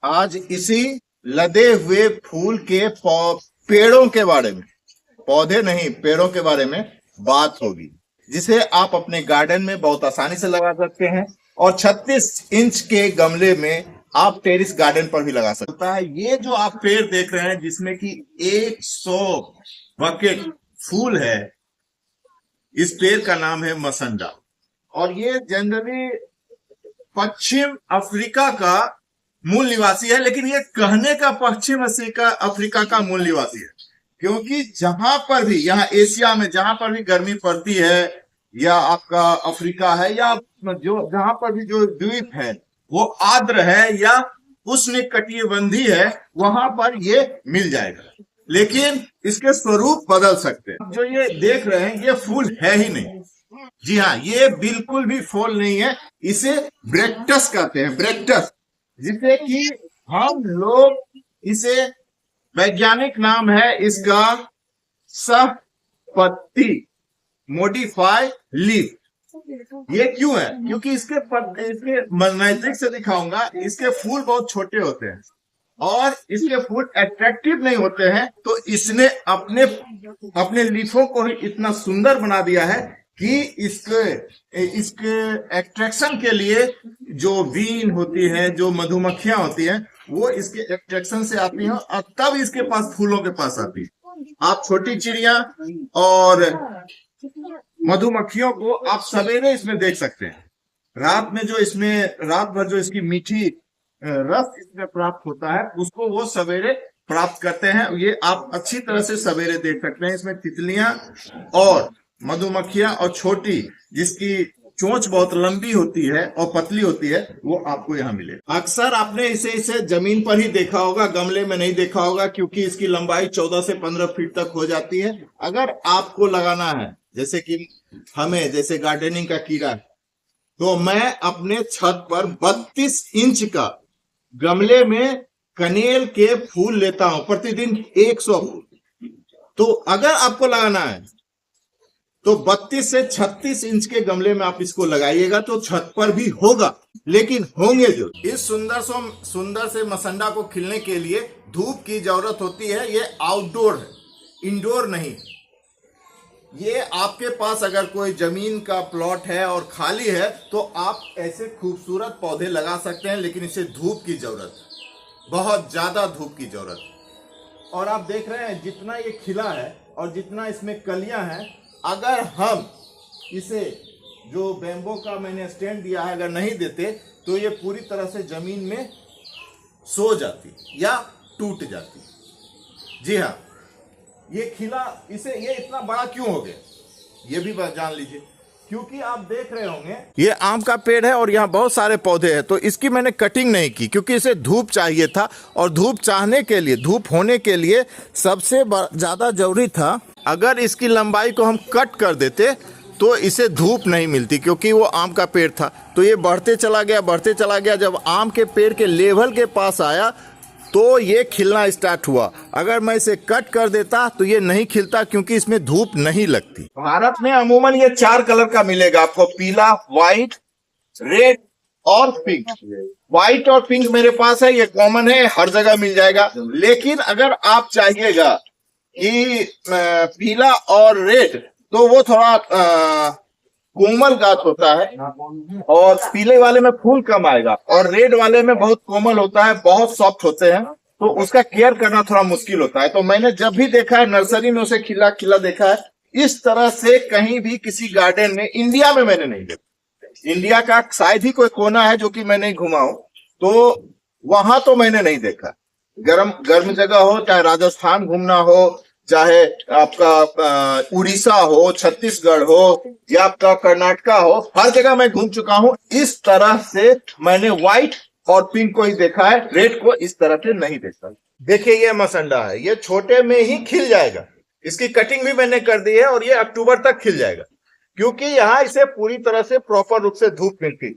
आज इसी लदे हुए फूल के पेड़ों के बारे में, पौधे नहीं पेड़ों के बारे में बात होगी, जिसे आप अपने गार्डन में बहुत आसानी से लगा सकते हैं और 36 इंच के गमले में आप टेरिस गार्डन पर भी लगा सकते हैं। ये जो आप पेड़ देख रहे हैं जिसमें कि 100 बकेट फूल है, इस पेड़ का नाम है मसंडा और ये जनरली पश्चिम अफ्रीका का मूल निवासी है, लेकिन ये कहने का पश्चिम अफ्रीका का मूल निवासी है, क्योंकि जहां पर भी यहाँ एशिया में जहां पर भी गर्मी पड़ती है या आपका अफ्रीका है या जो जहां पर भी जो द्वीप है वो आर्द्र है या उष्णकटिबंधीय है, वहां पर ये मिल जाएगा, लेकिन इसके स्वरूप बदल सकते हैं। जो ये देख रहे हैं ये फूल है ही नहीं, जी हाँ, ये बिल्कुल भी फूल नहीं है, इसे ब्रेक्टस कहते हैं, ब्रेक्टस, जिसे कि हम लोग इसे वैज्ञानिक नाम है इसका सहपत्ती, मोडिफाई लीफ। ये क्यों है? क्योंकि इसके नजदीक से दिखाऊंगा, इसके फूल बहुत छोटे होते हैं और इसके फूल अट्रैक्टिव नहीं होते हैं, तो इसने अपने लीफों को ही इतना सुंदर बना दिया है कि इसके एट्रैक्शन के लिए जो बीन होती है, जो मधुमक्खियां होती हैं, वो इसके एट्रैक्शन से आती हैं और तब इसके पास फूलों के पास आती है। आप छोटी चिड़िया और मधुमक्खियों को आप सवेरे इसमें देख सकते हैं। रात भर जो इसकी मीठी रस इसमें प्राप्त होता है, उसको वो सवेरे प्राप्त करते हैं। ये आप अच्छी तरह से सवेरे देख सकते हैं। इसमें तितलियां और मधुमक्खियां और छोटी, जिसकी चोंच बहुत लंबी होती है और पतली होती है, वो आपको यहाँ मिले। अक्सर आपने इसे जमीन पर ही देखा होगा, गमले में नहीं देखा होगा, क्योंकि इसकी लंबाई 14 से 15 फीट तक हो जाती है। अगर आपको लगाना है, जैसे कि हमें जैसे गार्डनिंग का कीड़ा है, तो मैं अपने छत पर 32 इंच का गमले में कनेल के फूल लेता हूं, प्रतिदिन 100 फूल। तो अगर आपको लगाना है तो 32 से 36 इंच के गमले में आप इसको लगाइएगा, तो छत पर भी होगा, लेकिन होंगे जो। इस सुंदर से मसंडा को खिलने के लिए धूप की जरूरत होती है। ये आउटडोर है, इंडोर नहीं। ये आपके पास अगर कोई जमीन का प्लॉट है और खाली है, तो आप ऐसे खूबसूरत पौधे लगा सकते हैं, लेकिन इसे धूप की जरूरत है, बहुत ज्यादा धूप की जरूरत। और आप देख रहे हैं जितना ये खिला है और जितना इसमें कलियां हैं, अगर हम इसे जो बैम्बो का मैंने स्टैंड दिया है अगर नहीं देते, तो ये पूरी तरह से जमीन में सो जाती या टूट जाती। जी हाँ, ये खिला ये इतना बड़ा क्यों हो गया, ये भी जान लीजिए। क्योंकि आप देख रहे होंगे ये आम का पेड़ है और यहाँ बहुत सारे पौधे हैं, तो इसकी मैंने कटिंग नहीं की, क्योंकि इसे धूप चाहिए था और धूप होने के लिए सबसे ज्यादा जरूरी था, अगर इसकी लंबाई को हम कट कर देते तो इसे धूप नहीं मिलती, क्योंकि वो आम का पेड़ था। तो ये बढ़ते चला गया, जब आम के पेड़ के लेवल के पास आया तो ये खिलना स्टार्ट हुआ। अगर मैं इसे कट कर देता तो ये नहीं खिलता, क्योंकि इसमें धूप नहीं लगती। भारत में अमूमन ये 4 कलर का मिलेगा आपको, पीला, व्हाइट, रेड और पिंक। व्हाइट और पिंक मेरे पास है, ये कॉमन है, हर जगह मिल जाएगा। लेकिन अगर आप चाहिएगा कि पीला और रेड, तो वो थोड़ा कोमल गाछ होता है और पीले वाले में फूल कम आएगा और रेड वाले में बहुत कोमल होता है, बहुत सॉफ्ट होते हैं, तो उसका केयर करना थोड़ा मुश्किल होता है। तो मैंने जब भी देखा है नर्सरी में उसे खिला खिला देखा है, इस तरह से कहीं भी किसी गार्डन में इंडिया में मैंने नहीं देखा। इंडिया का शायद ही कोई कोना है जो कि मैं नहीं घुमा हूं, तो वहां तो मैंने नहीं देखा। गर्म जगह हो, चाहे राजस्थान घूमना हो, चाहे आपका उड़ीसा हो, छत्तीसगढ़ हो या आपका कर्नाटका हो, हर जगह मैं घूम चुका हूं। इस तरह से मैंने व्हाइट और पिंक को ही देखा है, रेड को इस तरह से नहीं देखा। देखिए ये मसंडा है, ये छोटे में ही खिल जाएगा। इसकी कटिंग भी मैंने कर दी है और ये अक्टूबर तक खिल जाएगा, क्योंकि यहाँ इसे पूरी तरह से प्रॉपर रूप से धूप मिलती,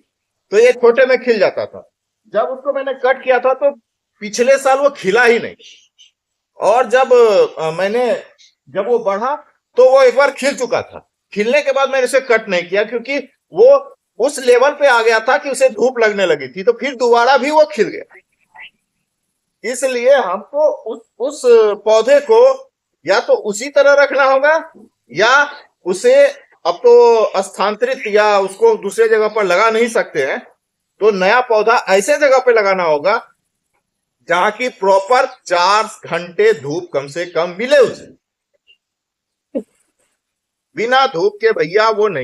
तो ये छोटे में खिल जाता था। जब उसको मैंने कट किया था तो पिछले साल वो खिला ही नहीं, और जब वो बढ़ा तो वो एक बार खिल चुका था। खिलने के बाद मैंने इसे कट नहीं किया, क्योंकि वो उस लेवल पे आ गया था कि उसे धूप लगने लगी थी, तो फिर दोबारा भी वो खिल गया। इसलिए हमको उस पौधे को या तो उसी तरह रखना होगा, या उसे अब तो स्थानांतरित या उसको दूसरे जगह पर लगा नहीं सकते हैं, तो नया पौधा ऐसे जगह पे लगाना होगा जहां की प्रॉपर 4 घंटे धूप कम से कम मिले उसे। बिना धूप के भैया वो नहीं